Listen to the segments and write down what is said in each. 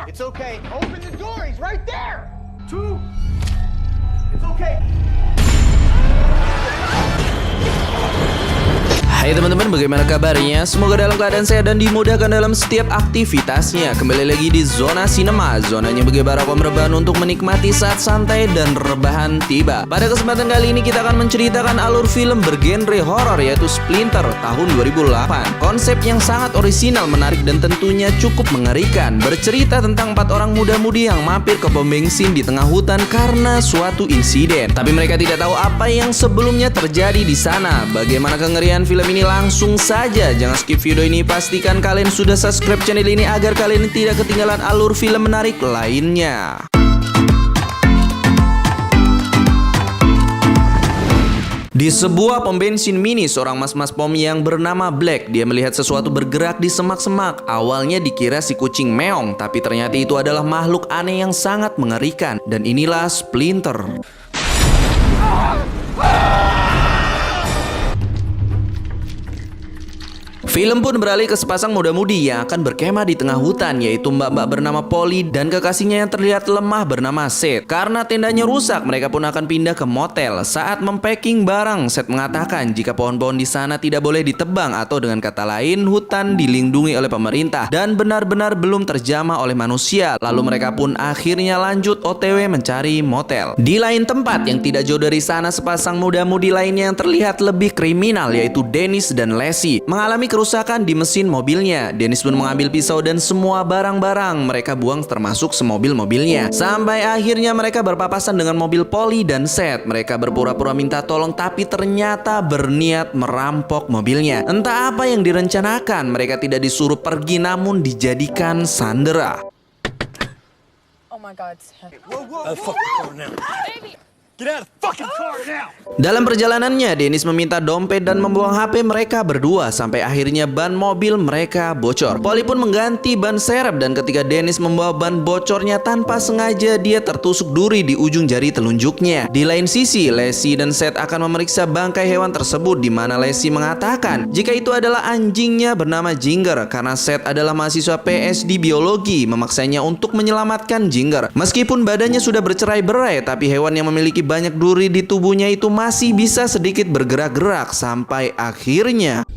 It's okay. Open the door. He's right there. Two. It's okay. Hai teman-teman, bagaimana kabarnya? Semoga dalam keadaan sehat dan dimudahkan dalam setiap aktivitasnya. Kembali lagi di Zona Sinema, zonanya bagi para pemrebahan untuk menikmati saat santai dan rebahan tiba. Pada kesempatan kali ini kita akan menceritakan alur film bergenre horor yaitu Splinter tahun 2008. Konsep yang sangat orisinal, menarik dan tentunya cukup mengerikan. Bercerita tentang 4 orang muda-mudi yang mampir ke pom bensin di tengah hutan karena suatu insiden. Tapi mereka tidak tahu apa yang sebelumnya terjadi di sana. Bagaimana kengerian film ini? Langsung saja, jangan skip video ini, pastikan kalian sudah subscribe channel ini agar kalian tidak ketinggalan alur film menarik lainnya. Di sebuah pom bensin mini, seorang mas-mas pom yang bernama Black, dia melihat sesuatu bergerak di semak-semak. Awalnya dikira si kucing meong, tapi ternyata itu adalah makhluk aneh yang sangat mengerikan. Dan inilah Splinter. Film pun beralih ke sepasang muda-mudi yang akan berkemah di tengah hutan, yaitu mbak-mbak bernama Polly dan kekasihnya yang terlihat lemah bernama Seth. Karena tendanya rusak, mereka pun akan pindah ke motel. Saat mempacking barang, Seth mengatakan jika pohon-pohon di sana tidak boleh ditebang, atau dengan kata lain, hutan dilindungi oleh pemerintah dan benar-benar belum terjamah oleh manusia. Lalu mereka pun akhirnya lanjut OTW mencari motel. Di lain tempat yang tidak jauh dari sana, sepasang muda-mudi lainnya yang terlihat lebih kriminal, yaitu Dennis dan Lacey, mengalami kerusakan di mesin mobilnya. Dennis pun mengambil pisau dan semua barang-barang mereka buang termasuk semobil-mobilnya. Sampai akhirnya mereka berpapasan dengan mobil Polly dan Seth. Mereka berpura-pura minta tolong tapi ternyata berniat merampok mobilnya. Entah apa yang direncanakan, mereka tidak disuruh pergi namun dijadikan sandera. Oh my God. Get out of the fucking car now. Dalam perjalanannya, Dennis meminta dompet dan membuang HP mereka berdua sampai akhirnya ban mobil mereka bocor. Polly pun mengganti ban serep dan ketika Dennis membawa ban bocornya tanpa sengaja, dia tertusuk duri di ujung jari telunjuknya. Di lain sisi, Lacey dan Seth akan memeriksa bangkai hewan tersebut, di mana Lacey mengatakan jika itu adalah anjingnya bernama Ginger karena Seth adalah mahasiswa PSD biologi, memaksanya untuk menyelamatkan Ginger. Meskipun badannya sudah bercerai-berai, tapi hewan yang memiliki banyak duri di tubuhnya itu masih bisa sedikit bergerak-gerak sampai akhirnya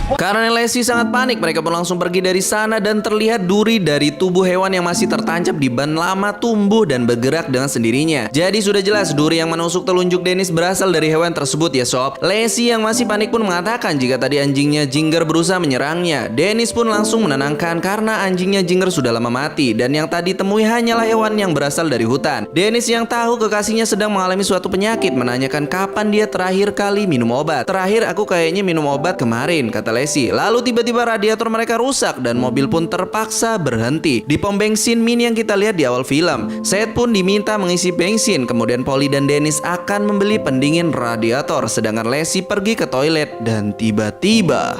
karena Lacey sangat panik, mereka pun langsung pergi dari sana dan terlihat duri dari tubuh hewan yang masih tertancap di ban lama tumbuh dan bergerak dengan sendirinya. Jadi sudah jelas duri yang menusuk telunjuk Dennis berasal dari hewan tersebut ya sob. Lacey yang masih panik pun mengatakan jika tadi anjingnya Ginger berusaha menyerangnya. Dennis pun langsung menenangkan karena anjingnya Ginger sudah lama mati dan yang tadi temui hanyalah hewan yang berasal dari hutan. Dennis yang tahu kekasihnya sedang mengalami suatu penyakit menanyakan kapan dia terakhir kali minum obat. Terakhir aku kayaknya minum obat kemarin, kata Lacey. Lalu tiba-tiba radiator mereka rusak dan mobil pun terpaksa berhenti di pom bensin mini yang kita lihat di awal film. Seth pun diminta mengisi bensin, kemudian Polly dan Dennis akan membeli pendingin radiator, sedangkan Lacey pergi ke toilet dan tiba-tiba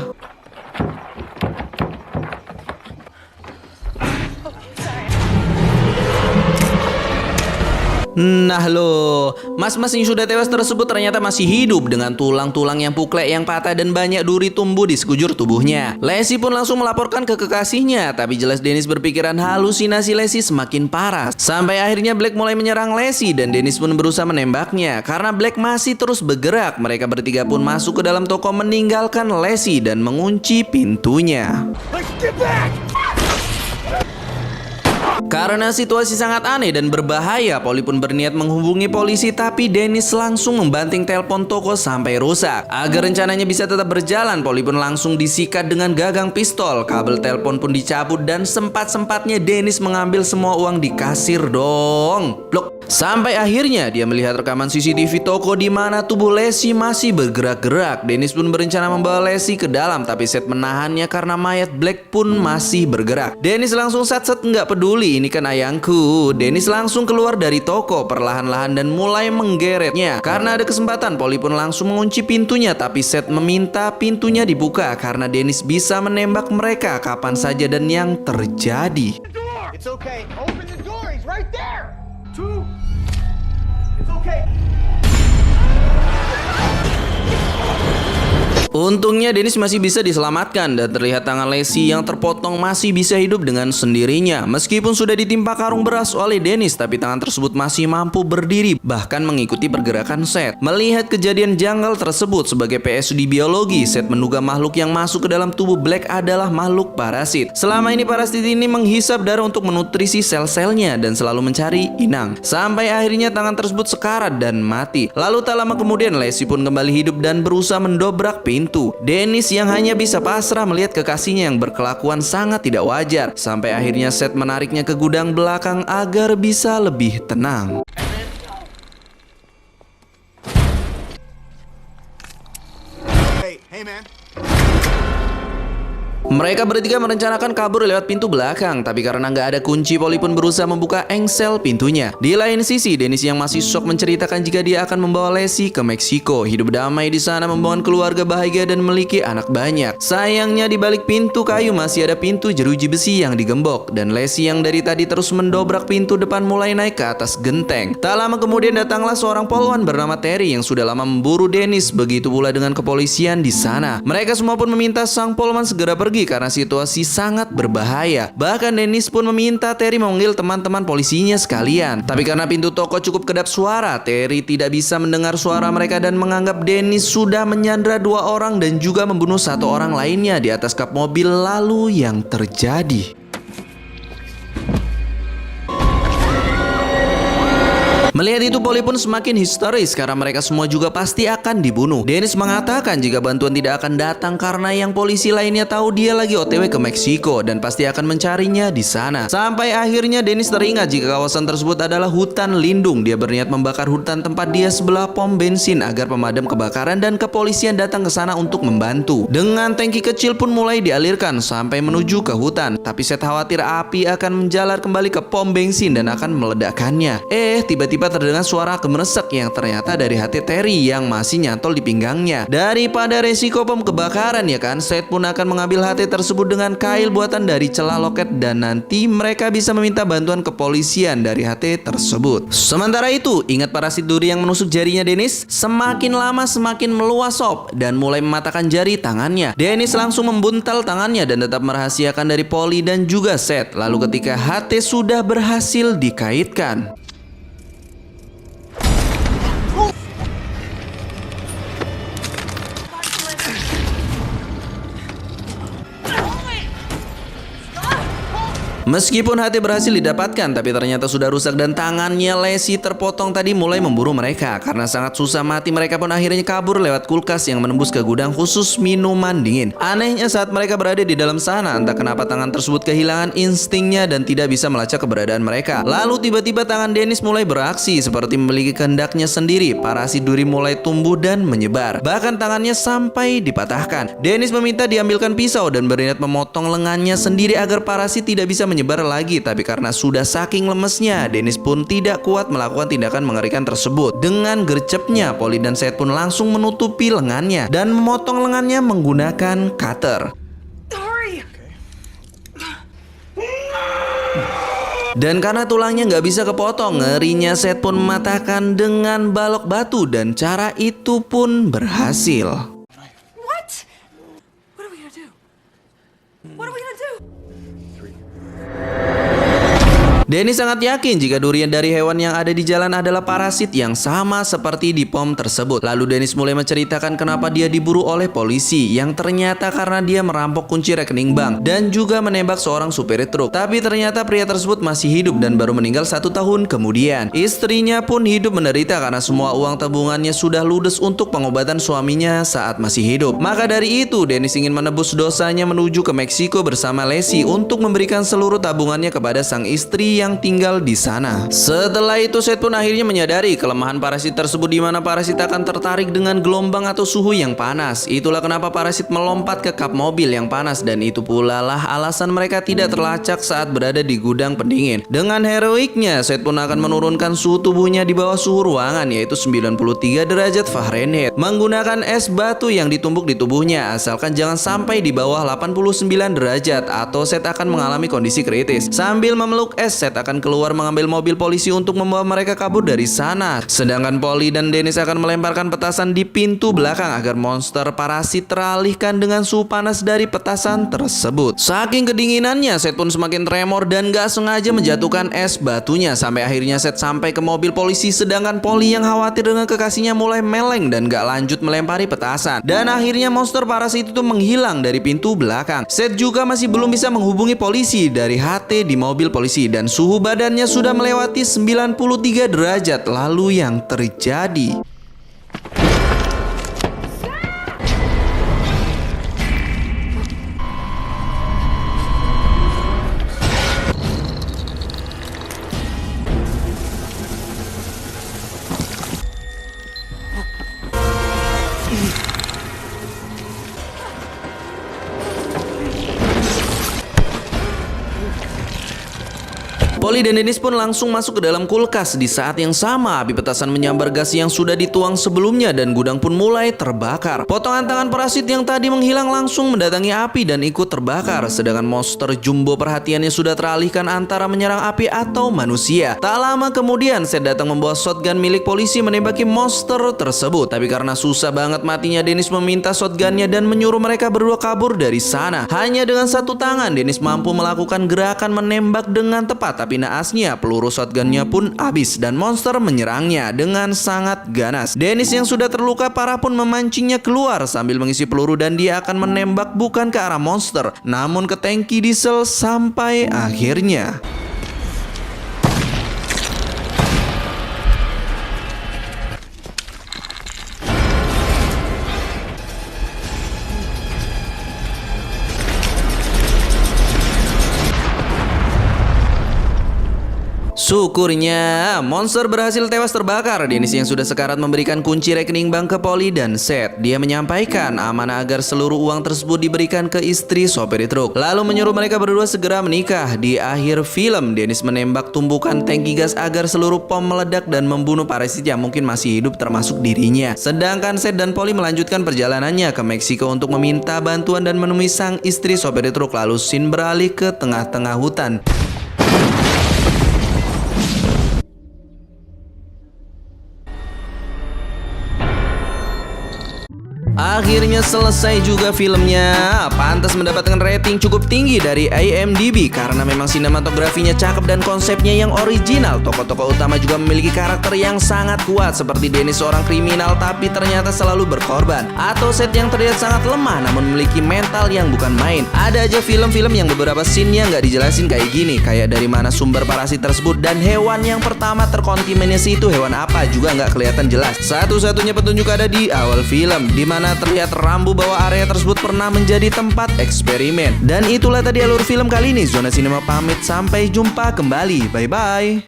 nah loh, mas-mas yang sudah tewas tersebut ternyata masih hidup dengan tulang-tulang yang puklek yang patah dan banyak duri tumbuh di sekujur tubuhnya. Lacey pun langsung melaporkan ke kekasihnya, tapi jelas Dennis berpikiran halusinasi Lacey semakin parah. Sampai akhirnya Black mulai menyerang Lacey dan Dennis pun berusaha menembaknya. Karena Black masih terus bergerak, mereka bertiga pun masuk ke dalam toko meninggalkan Lacey dan mengunci pintunya. Let's get back. Karena situasi sangat aneh dan berbahaya, Polly pun berniat menghubungi polisi, tapi Dennis langsung membanting telepon toko sampai rusak. Agar rencananya bisa tetap berjalan, Polly pun langsung disikat dengan gagang pistol. Kabel telepon pun dicabut dan sempat-sempatnya Dennis mengambil semua uang di kasir dong. Blok. Sampai akhirnya dia melihat rekaman CCTV toko di mana tubuh Lacey masih bergerak-gerak. Dennis pun berencana membawa Lacey ke dalam, tapi Seth menahannya karena mayat Black pun masih bergerak. Dennis langsung sat-sat nggak peduli, ini kan ayangku. Dennis langsung keluar dari toko perlahan-lahan dan mulai menggeretnya. Karena ada kesempatan, Polly pun langsung mengunci pintunya, tapi Seth meminta pintunya dibuka karena Dennis bisa menembak mereka kapan saja dan yang terjadi. It's okay. Open the door. He's right there. Two. It's okay. Untungnya Dennis masih bisa diselamatkan dan terlihat tangan Lacey yang terpotong masih bisa hidup dengan sendirinya. Meskipun sudah ditimpa karung beras oleh Dennis, tapi tangan tersebut masih mampu berdiri bahkan mengikuti pergerakan Seth. Melihat kejadian janggal tersebut, sebagai PhD biologi, Seth menduga makhluk yang masuk ke dalam tubuh Black adalah makhluk parasit. Selama ini parasit ini menghisap darah untuk menutrisi sel-selnya dan selalu mencari inang. Sampai akhirnya tangan tersebut sekarat dan mati. Lalu tak lama kemudian Lacey pun kembali hidup dan berusaha mendobrak pintu. Dennis yang hanya bisa pasrah melihat kekasihnya yang berkelakuan sangat tidak wajar. Sampai akhirnya Seth menariknya ke gudang belakang agar bisa lebih tenang. Hey man. Mereka bertiga merencanakan kabur lewat pintu belakang, tapi karena nggak ada kunci, Polly pun berusaha membuka engsel pintunya. Di lain sisi, Dennis yang masih shock menceritakan jika dia akan membawa Lacey ke Meksiko, hidup damai di sana, membangun keluarga bahagia dan memiliki anak banyak. Sayangnya di balik pintu kayu masih ada pintu jeruji besi yang digembok, dan Lacey yang dari tadi terus mendobrak pintu depan mulai naik ke atas genteng. Tak lama kemudian datanglah seorang polwan bernama Terry yang sudah lama memburu Dennis, begitu pula dengan kepolisian di sana. Mereka semua pun meminta sang polwan segera pergi karena situasi sangat berbahaya. Bahkan Dennis pun meminta Terry memanggil teman-teman polisinya sekalian. Tapi karena pintu toko cukup kedap suara, Terry tidak bisa mendengar suara mereka dan menganggap Dennis sudah menyandra 2 orang dan juga membunuh 1 orang lainnya di atas kap mobil. Lalu yang terjadi? Melihat itu, Polly pun semakin histeris karena mereka semua juga pasti akan dibunuh. Dennis mengatakan jika bantuan tidak akan datang karena yang polisi lainnya tahu dia lagi OTW ke Meksiko dan pasti akan mencarinya di sana. Sampai akhirnya Dennis teringat jika kawasan tersebut adalah hutan lindung. Dia berniat membakar hutan tempat dia sebelah pom bensin agar pemadam kebakaran dan kepolisian datang ke sana untuk membantu. Dengan tangki kecil pun mulai dialirkan sampai menuju ke hutan. Tapi Seth khawatir api akan menjalar kembali ke pom bensin dan akan meledakkannya. Tiba-tiba terdengar suara gemeresek yang ternyata dari HT Terry yang masih nyantol di pinggangnya. Daripada resiko pom kebakaran ya kan, Seth pun akan mengambil HT tersebut dengan kail buatan dari celah loket dan nanti mereka bisa meminta bantuan kepolisian dari HT tersebut. Sementara itu, ingat parasit duri yang menusuk jarinya Dennis? Semakin lama semakin meluas sob dan mulai mematahkan jari tangannya. Dennis langsung membuntal tangannya dan tetap merahasiakan dari Polly dan juga Seth. Lalu ketika HT sudah berhasil dikaitkan, meskipun HT berhasil didapatkan, tapi ternyata sudah rusak dan tangannya Lacey terpotong tadi mulai memburu mereka. Karena sangat susah mati, mereka pun akhirnya kabur lewat kulkas yang menembus ke gudang khusus minuman dingin. Anehnya saat mereka berada di dalam sana, entah kenapa tangan tersebut kehilangan instingnya dan tidak bisa melacak keberadaan mereka. Lalu tiba-tiba tangan Dennis mulai beraksi seperti memiliki kehendaknya sendiri. Parasit duri mulai tumbuh dan menyebar. Bahkan tangannya sampai dipatahkan. Dennis meminta diambilkan pisau dan berniat memotong lengannya sendiri agar parasit tidak bisa menyebar lagi, tapi karena sudah saking lemesnya, Dennis pun tidak kuat melakukan tindakan mengerikan tersebut. Dengan gercepnya, Polly dan Seth pun langsung menutupi lengannya dan memotong lengannya menggunakan cutter. Dan karena tulangnya nggak bisa kepotong, ngerinya Seth pun mematahkan dengan balok batu dan cara itu pun berhasil. What? What are we gonna do? What are we gonna do? Dennis sangat yakin jika durian dari hewan yang ada di jalan adalah parasit yang sama seperti di pom tersebut. Lalu Dennis mulai menceritakan kenapa dia diburu oleh polisi, yang ternyata karena dia merampok kunci rekening bank dan juga menembak seorang supir truk. Tapi ternyata pria tersebut masih hidup dan baru meninggal 1 tahun kemudian. Istrinya pun hidup menderita karena semua uang tabungannya sudah ludes untuk pengobatan suaminya saat masih hidup. Maka dari itu Dennis ingin menebus dosanya menuju ke Meksiko bersama Lacey untuk memberikan seluruh tabungannya kepada sang istri yang tinggal di sana. Setelah itu Seth pun akhirnya menyadari kelemahan parasit tersebut, di mana parasit akan tertarik dengan gelombang atau suhu yang panas. Itulah kenapa parasit melompat ke kap mobil yang panas dan itu pula lah alasan mereka tidak terlacak saat berada di gudang pendingin. Dengan heroiknya Seth pun akan menurunkan suhu tubuhnya di bawah suhu ruangan, yaitu 93 derajat Fahrenheit, menggunakan es batu yang ditumbuk di tubuhnya. Asalkan jangan sampai di bawah 89 derajat atau Seth akan mengalami kondisi kritis. Sambil memeluk es, Seth akan keluar mengambil mobil polisi untuk membawa mereka kabur dari sana. Sedangkan Polly dan Dennis akan melemparkan petasan di pintu belakang agar monster parasit teralihkan dengan suhu panas dari petasan tersebut. Saking kedinginannya, Seth pun semakin tremor dan gak sengaja menjatuhkan es batunya. Sampai akhirnya Seth sampai ke mobil polisi, sedangkan Polly yang khawatir dengan kekasihnya mulai meleng dan gak lanjut melempari petasan. Dan akhirnya monster parasit itu menghilang dari pintu belakang. Seth juga masih belum bisa menghubungi polisi dari HT di mobil polisi dan suhu badannya sudah melewati 93 derajat. Lalu yang terjadi? Polly dan Dennis pun langsung masuk ke dalam kulkas. Di saat yang sama, api petasan menyambar gas yang sudah dituang sebelumnya dan gudang pun mulai terbakar. Potongan tangan parasit yang tadi menghilang langsung mendatangi api dan ikut terbakar. Sedangkan monster jumbo perhatiannya sudah teralihkan antara menyerang api atau manusia. Tak lama kemudian, Seth datang membawa shotgun milik polisi menembaki monster tersebut. Tapi karena susah banget matinya, Dennis meminta shotgunnya dan menyuruh mereka berdua kabur dari sana. Hanya dengan satu tangan, Dennis mampu melakukan gerakan menembak dengan tepat. Tapi naasnya, peluru shotgunnya pun habis dan monster menyerangnya dengan sangat ganas. Dennis yang sudah terluka parah pun memancingnya keluar sambil mengisi peluru dan dia akan menembak bukan ke arah monster, namun ke tangki diesel sampai akhirnya. Syukurnya, monster berhasil tewas terbakar. Dennis yang sudah sekarat memberikan kunci rekening bank ke Polly dan Seth. Dia menyampaikan amanah agar seluruh uang tersebut diberikan ke istri sopir truk, lalu menyuruh mereka berdua segera menikah. Di akhir film, Dennis menembak tumpukan tangki gas agar seluruh pom meledak dan membunuh parasit yang mungkin masih hidup termasuk dirinya. Sedangkan Seth dan Polly melanjutkan perjalanannya ke Meksiko untuk meminta bantuan dan menemui sang istri sopir truk. Lalu scene beralih ke tengah-tengah hutan. Akhirnya selesai juga filmnya. Pantas mendapatkan rating cukup tinggi dari IMDb karena memang sinematografinya cakep dan konsepnya yang original. Tokoh-tokoh utama juga memiliki karakter yang sangat kuat, seperti Dennis seorang kriminal tapi ternyata selalu berkorban, atau Seth yang terlihat sangat lemah namun memiliki mental yang bukan main. Ada aja film-film yang beberapa scene-nya nggak dijelasin kayak gini, kayak dari mana sumber parasit tersebut dan hewan yang pertama terkontaminasi itu hewan apa juga nggak kelihatan jelas. Satu-satunya petunjuk ada di awal film, di mana terlihat rambu bahwa area tersebut pernah menjadi tempat eksperimen. Dan itulah tadi alur film kali ini. Zona Sinema pamit, sampai jumpa kembali. Bye-bye.